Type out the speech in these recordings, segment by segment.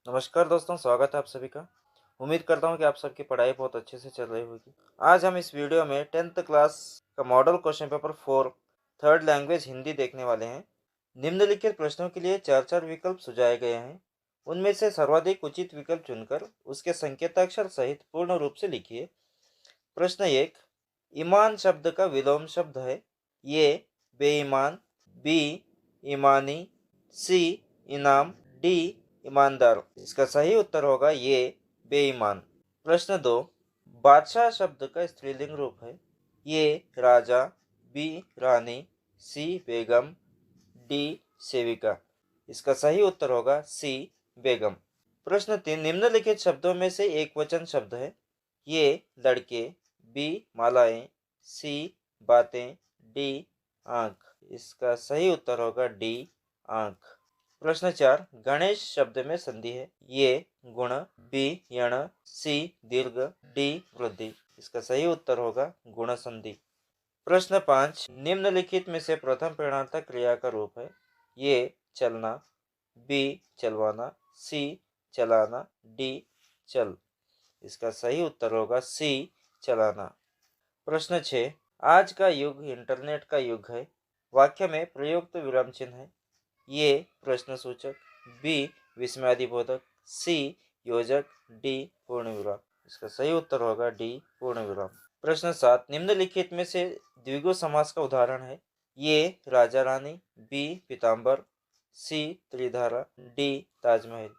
नमस्कार दोस्तों, स्वागत है आप सभी का। उम्मीद करता हूँ कि आप सबकी पढ़ाई बहुत अच्छे से चल रही होगी। आज हम इस वीडियो में 10th क्लास का model question paper 4 third language Hindi देखने वाले हैं। निम्नलिखित प्रश्नों के लिए चार चार विकल्प सुझाए गए हैं। उनमें से सर्वाधिक उचित विकल्प चुनकर उसके संकेताक्षर सहित पूर्ण रूप से लिखिए। प्रश्न 1, ईमान शब्द का विलोम शब्द है। ये बेईमान, बी ईमानी, सी इनाम, डी ईमानदार। इसका सही उत्तर होगा ये बेईमान। प्रश्न 2, बादशाह शब्द का स्त्रीलिंग रूप है। ये राजा, बी रानी, सी बेगम, डी सेविका। इसका सही उत्तर होगा सी बेगम। प्रश्न 3, निम्नलिखित शब्दों में से एक वचन शब्द है। ये लड़के, बी मालाएं, सी बातें, डी आंख। इसका सही उत्तर होगा डी आंख। प्रश्न 4, गणेश शब्द में संधि है। ये गुण, बी यण, सी दीर्घ, डी वृद्धि। इसका सही उत्तर होगा गुण संधि। प्रश्न 5, निम्नलिखित में से प्रथम प्रेरणार्थक क्रिया का रूप है। ये चलना, बी चलवाना, सी चलाना, डी चल। इसका सही उत्तर होगा सी चलाना। प्रश्न 6, आज का युग इंटरनेट का युग है। वाक्य में प्रयुक्त विराम चिन्ह है। ये प्रश्न सूचक, बी विस्मयादिबोधक, सी योजक, डी पूर्ण विराम। इसका सही उत्तर होगा डी पूर्ण विराम। प्रश्न 7, निम्नलिखित में से द्विगु समास का उदाहरण है। ये राजा रानी, बी पीताम्बर, सी त्रिधारा, डी ताजमहल।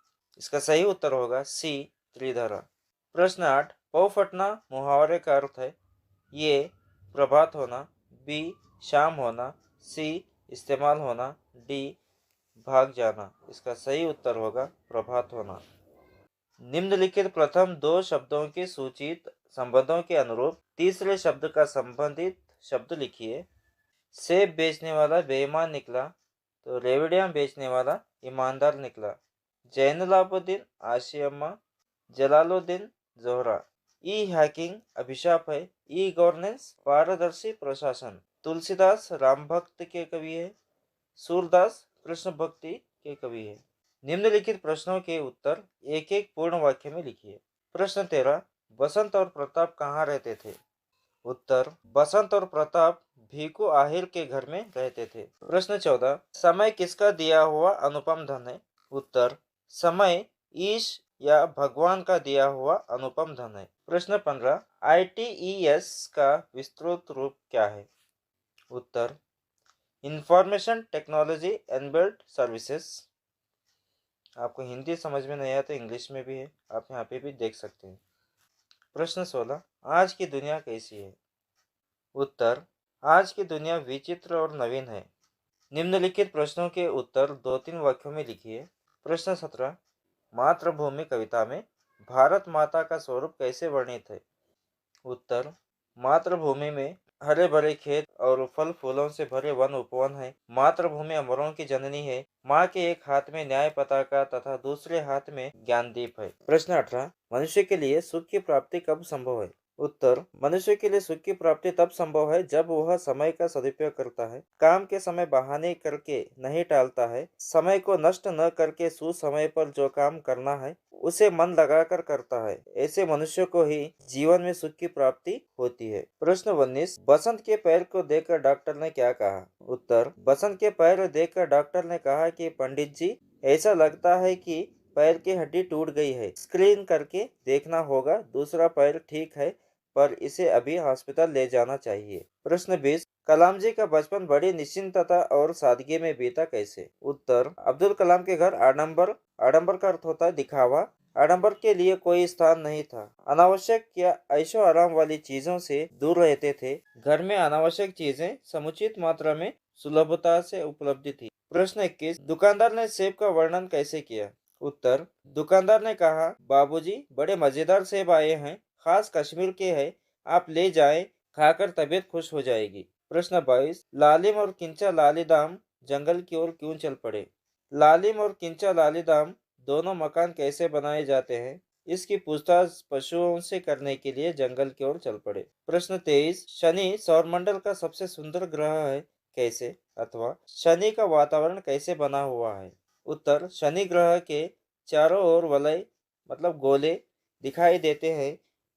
इसका सही उत्तर होगा सी त्रिधारा। प्रश्न 8, पौ फटना मुहावरे का अर्थ है। ये प्रभात होना, बी शाम होना, सी इस्तेमाल होना, डी भाग जाना। इसका सही उत्तर होगा प्रभात होना। निम्नलिखित प्रथम दो शब्दों के सूचित संबंधों के अनुरूप तीसरे शब्द का संबंधित शब्द लिखिए। सेब बेचने वाला बेईमान निकला तो रेवड़ियां बेचने वाला ईमानदार निकला। जैनुलाब्दीन आशियम्मा, जलालुद्दीन जोहरा। ई हैकिंग अभिशाप है, ई गवर्नेंस पारदर्शी प्रशासन। तुलसीदास राम भक्त के कवि है, सूरदास कृष्ण भक्ति के कवि है। निम्नलिखित प्रश्नों के उत्तर एक एक पूर्ण वाक्य में लिखिए। प्रश्न 13, बसंत और प्रताप कहाँ रहते थे? उत्तर, बसंत और प्रताप भीखू आहिर के घर में रहते थे। प्रश्न 14, समय किसका दिया हुआ अनुपम धन है? उत्तर, समय ईश या भगवान का दिया हुआ अनुपम धन है। प्रश्न 15, ITES का विस्तृत रूप क्या है? उत्तर, इंफॉर्मेशन टेक्नोलॉजी एनबिल्ट सर्विसेज। आपको हिंदी समझ में नहीं आया तो इंग्लिश में भी है, आप यहाँ पे भी देख सकते हैं। प्रश्न 16, आज की दुनिया कैसी है? उत्तर, आज की दुनिया विचित्र और नवीन है। निम्नलिखित प्रश्नों के उत्तर 2-3 वाक्यों में लिखिए। प्रश्न 17, मातृभूमि कविता में भारत माता का स्वरूप कैसे वर्णित है? उत्तर, मातृभूमि में हरे भरे खेत और फल फूलों से भरे वन उपवन है। मातृभूमि अमरों की जननी है। माँ के एक हाथ में न्याय पताका तथा दूसरे हाथ में ज्ञानदीप है। प्रश्न 18, मनुष्य के लिए सुख की प्राप्ति कब संभव है? उत्तर, मनुष्य के लिए सुख की प्राप्ति तब संभव है जब वह समय का सदुपयोग करता है, काम के समय बहाने करके नहीं टालता है, समय को नष्ट न करके सुसमय पर जो काम करना है उसे मन लगाकर करता है। ऐसे मनुष्य को ही जीवन में सुख की प्राप्ति होती है। प्रश्न 19, बसंत के पैर को देखकर डॉक्टर ने क्या कहा? उत्तर, बसंत के पैर देखकर डॉक्टर ने कहा कि पंडित जी, ऐसा लगता है कि पैर की हड्डी टूट गई है। स्क्रीन करके देखना होगा, दूसरा पैर ठीक है पर इसे अभी हॉस्पिटल ले जाना चाहिए। प्रश्न 20, कलाम जी का बचपन बड़ी निश्चिंतता और सादगी में बीता कैसे? उत्तर, अब्दुल कलाम के घर आडंबर, आडंबर का अर्थ होता है दिखावा, आडंबर के लिए कोई स्थान नहीं था। अनावश्यक या ऐशो आराम वाली चीजों से दूर रहते थे। घर में अनावश्यक चीजें समुचित मात्रा में सुलभता से उपलब्ध थी। प्रश्न 21, दुकानदार ने सेब का वर्णन कैसे किया? उत्तर, दुकानदार ने कहा, बाबूजी बड़े मजेदार सेब आए हैं, खास कश्मीर के हैं, आप ले जाएं, खाकर तबीयत खुश हो जाएगी। प्रश्न 22, लालिम और किंचा लालीदाम जंगल की ओर क्यों चल पड़े? लालिम और किंचा लालीदाम दोनों मकान कैसे बनाए जाते हैं, इसकी पूछताछ पशुओं से करने के लिए जंगल की ओर चल पड़े। प्रश्न 23, शनि सौरमंडल का सबसे सुंदर ग्रह है कैसे, अथवा शनि का वातावरण कैसे बना हुआ है? उत्तर, शनि ग्रह के चारों ओर वलय मतलब गोले दिखाई देते हैं।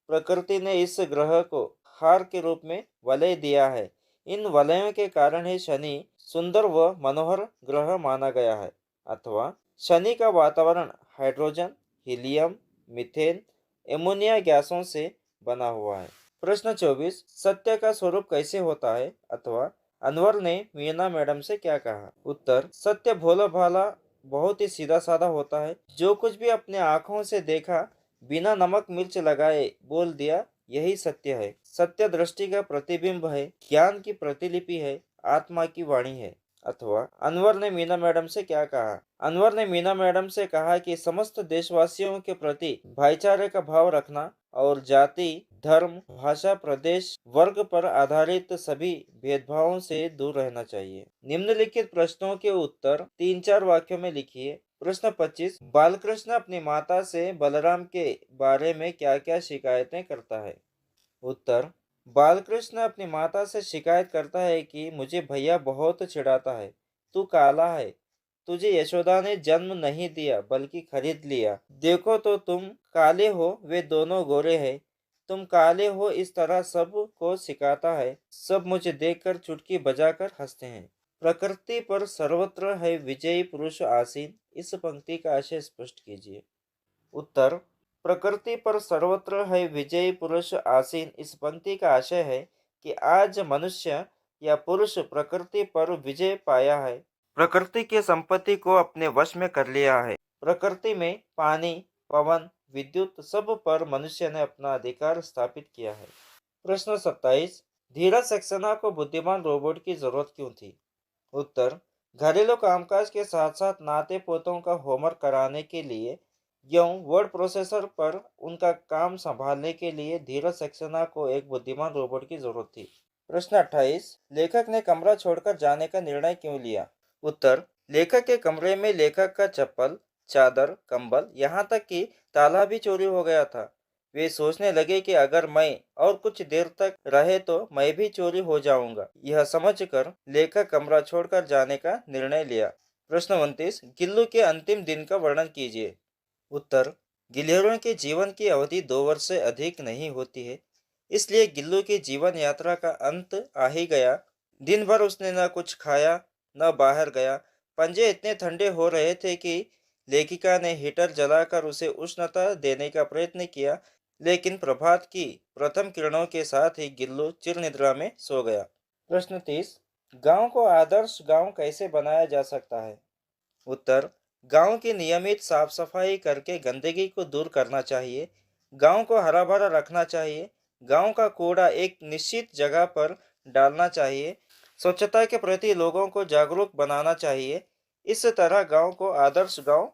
प्रकृति ने इस ग्रह को हार के रूप में वलय दिया है। इन वलयों के कारण ही शनि सुंदर व मनोहर ग्रह माना गया है। अथवा शनि का वातावरण हाइड्रोजन, हीलियम, मीथेन, एमोनिया गैसों से बना हुआ है। प्रश्न 24, सत्य का स्वरूप कैसे होता है? अथवा अनवर ने मीना मैडम से क्या कहा? उत्तर, सत्य भोला भाला बहुत ही सीधा साधा होता है। जो कुछ भी अपने आंखों से देखा, बिना नमक मिर्च लगाए बोल दिया, यही सत्य है। सत्य दृष्टि का प्रतिबिंब है, ज्ञान की प्रतिलिपि है, आत्मा की वाणी है। अथवा अनवर ने मीना मैडम से क्या कहा? अनवर ने मीना मैडम से कहा कि समस्त देशवासियों के प्रति भाईचारे का भाव रखना और जाति, धर्म, भाषा, प्रदेश, वर्ग पर आधारित सभी भेदभावों से दूर रहना चाहिए। निम्नलिखित प्रश्नों के उत्तर 3-4 वाक्यों में लिखिए। प्रश्न 25, बालकृष्ण अपनी माता से बलराम के बारे में क्या क्या शिकायतें करता है? उत्तर, बालकृष्ण अपनी माता से शिकायत करता है कि मुझे भैया बहुत चिढ़ाता है। तू काला है, तुझे यशोदा ने जन्म नहीं दिया बल्कि खरीद लिया। देखो तो तुम काले हो, वे दोनों गोरे हैं। तुम काले हो, इस तरह सब को सिखाता है। सब मुझे देखकर चुटकी बजाकर हंसते हैं। प्रकृति पर सर्वत्र है विजयी पुरुष आसीन। इस पंक्ति का आशय स्पष्ट कीजिए। उत्तर, प्रकृति पर सर्वत्र है विजयी पुरुष आसीन। इस पंक्ति का आशय है कि आज मनुष्य या पुरुष प्रकृति पर विजय पाया है, प्रकृति की संपत्ति को अपने वश में कर लिया है। प्रकृति में पानी, पवन, विद्युत सब पर मनुष्य ने अपना अधिकार स्थापित किया है। प्रश्न 27, धीरज सक्सेना को बुद्धिमान रोबोट की जरूरत क्यों थी? उत्तर, घरेलू कामकाज के साथ साथ नाते पोतों का होमवर्क कराने के लिए एवं वर्ड प्रोसेसर पर उनका काम संभालने के लिए धीरज सक्सेना को एक बुद्धिमान रोबोट की जरूरत थी। प्रश्न 28, लेखक ने कमरा छोड़कर जाने का निर्णय क्यों लिया? उत्तर, लेखक के कमरे में लेखक का चप्पल, चादर, कंबल, यहाँ तक कि ताला भी चोरी हो गया था। वे सोचने लगे कि अगर मैं और कुछ देर तक रहे तो मैं भी चोरी हो जाऊंगा। यह समझकर लेखक कमरा छोड़कर जाने का निर्णय लिया। प्रश्न 29, गिल्लू के अंतिम दिन का वर्णन कीजिए। उत्तर, गिल्हरियों के जीवन की अवधि 2 वर्ष से अधिक नहीं होती है, इसलिए गिल्लू की जीवन यात्रा का अंत आ ही गया। दिन भर उसने न कुछ खाया न बाहर गया। पंजे इतने ठंडे हो रहे थे कि लेखिका ने हीटर जलाकर उसे उष्णता देने का प्रयत्न किया, लेकिन प्रभात की प्रथम किरणों के साथ ही गिल्लू चिर निद्रा में सो गया। प्रश्न 30, गांव को आदर्श गांव कैसे बनाया जा सकता है? उत्तर, गांव की नियमित साफ सफाई करके गंदगी को दूर करना चाहिए। गांव को हरा भरा रखना चाहिए। गांव का कूड़ा एक निश्चित जगह पर डालना चाहिए। स्वच्छता के प्रति लोगों को जागरूक बनाना चाहिए। इस तरह गांव को आदर्श गांव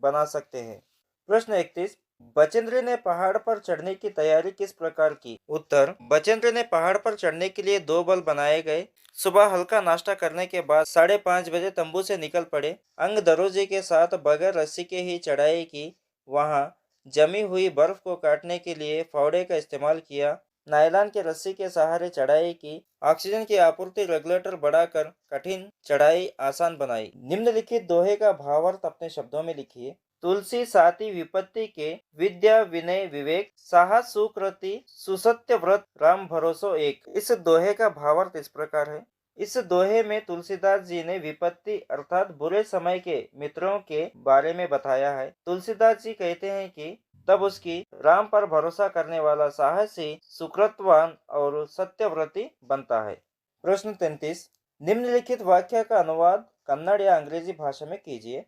बना सकते हैं। प्रश्न 31, बचेंद्र ने पहाड़ पर चढ़ने की तैयारी किस प्रकार की? उत्तर, बचेंद्र ने पहाड़ पर चढ़ने के लिए 2 बल बनाए गए। सुबह हल्का नाश्ता करने के बाद 5:30 बजे तंबू से निकल पड़े। अंग दरोजे के साथ बगैर रस्सी के ही चढ़ाई की। वहां जमी हुई बर्फ को काटने के लिए फावड़े का इस्तेमाल किया। नायलॉन की रस्सी के सहारे चढ़ाई की। ऑक्सीजन की आपूर्ति रेगुलेटर बढ़ाकर कठिन चढ़ाई आसान बनाई। निम्नलिखित दोहे का भावार्थ अपने शब्दों में लिखिए। तुलसी साती विपत्ति के, विद्या विनय विवेक, साहस सुकृति, सुसत्य व्रत, राम भरोसो एक। इस दोहे का भावार्थ इस प्रकार है। इस दोहे में तुलसीदास जी ने विपत्ति अर्थात बुरे समय के मित्रों के बारे में बताया है। तुलसीदास जी कहते हैं कि तब उसकी राम पर भरोसा करने वाला साहसी, सुकृतवान और सत्यव्रती बनता है। प्रश्न 33, निम्नलिखित वाक्य का अनुवाद कन्नड़ या अंग्रेजी भाषा में कीजिए।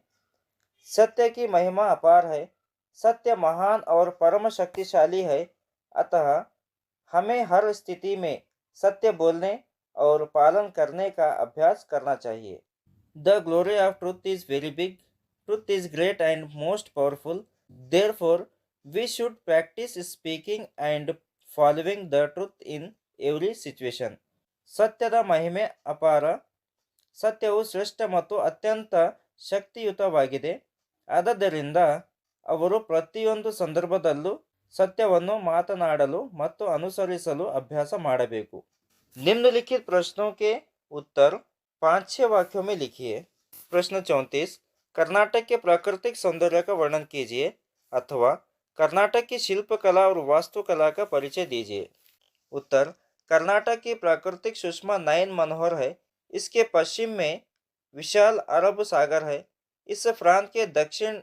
सत्य की महिमा अपार है। सत्य महान और परम शक्तिशाली है। अतः हमें हर स्थिति में सत्य बोलने और पालन करने का अभ्यास करना चाहिए। The glory of truth is very big. Truth is great and most powerful. Therefore we should practise speaking and following the truth in every situation. ಸತ್ಯದ ಮಹಿಮೆ ಅಪಾರ. ಸತ್ಯವು ಶ್ರೇಷ್ಠ ಮತ್ತು ಅತ್ಯಂತ ಶಕ್ತಿಯುತವಾಗಿದೆ. ಆದ್ದರಿಂದ ಅವರು ಪ್ರತಿಯೊಂದು ಸಂದರ್ಭದಲ್ಲೂ सत्यವನ್ನು ಮಾತನಾಡಲು ಮತ್ತು अनुसरिसಲು अभ्यास ಮಾಡಬೇಕು. निम्नलिखित प्रश्नों के उत्तर 5-6 वाक्यों में लिखिए. प्रश्न 34, कर्नाटक के प्राकृतिक सौंदर्य का वर्णन कीजिए, अथवा कर्नाटक की शिल्पकला और वास्तुकला का परिचय दीजिए। उत्तर, कर्नाटक की प्राकृतिक सुषमा नयन मनोहर है। इसके पश्चिम में विशाल अरब सागर है। इस प्रांत के दक्षिण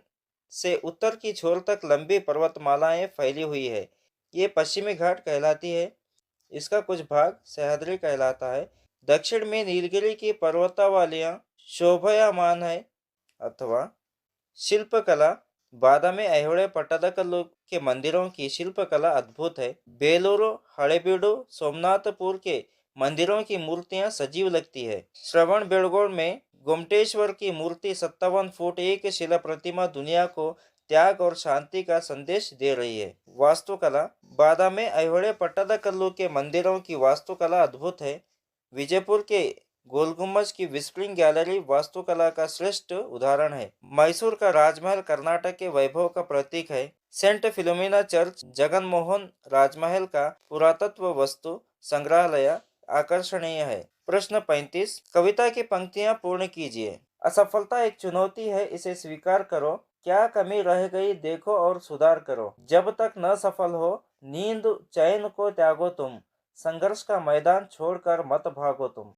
से उत्तर की छोर तक लंबी पर्वतमालाएं फैली हुई है। ये पश्चिमी घाट कहलाती है। इसका कुछ भाग सह्याद्री कहलाता है। दक्षिण में नीलगिरी की पर्वतावालियां शोभायमान है। अथवा शिल्पकला, बादामी ऐहोळे पट्टादकल्लु के मंदिरों की शिल्पकला अद्भुत है। बेलूरू हळेबीडु सोमनाथपुर के मंदिरों की मूर्तियां सजीव लगती है। श्रवण बेलगोड़ में गोमटेश्वर की मूर्ति 57 फुट एक शिला प्रतिमा दुनिया को त्याग और शांति का संदेश दे रही है। वास्तुकला, बादामी ऐहोळे पट्टादकल्लु के मंदिरों की वास्तुकला अद्भुत है। विजयपुर के गोल गुम्बज की विस्परिंग गैलरी वास्तुकला का श्रेष्ठ उदाहरण है। मैसूर का राजमहल कर्नाटक के वैभव का प्रतीक है। Saint Philomena church Jagan Mohan राजमहल का पुरातत्व वस्तु संग्रहालय आकर्षणीय है। प्रश्न 35, कविता की पंक्तियां पूर्ण कीजिए। असफलता एक चुनौती है, इसे स्वीकार करो। क्या कमी रह गई देखो और सुधार करो। जब तक न सफल हो नींद चैन को त्यागो तुम। संघर्ष का मैदान छोड़कर मत भागो तुम।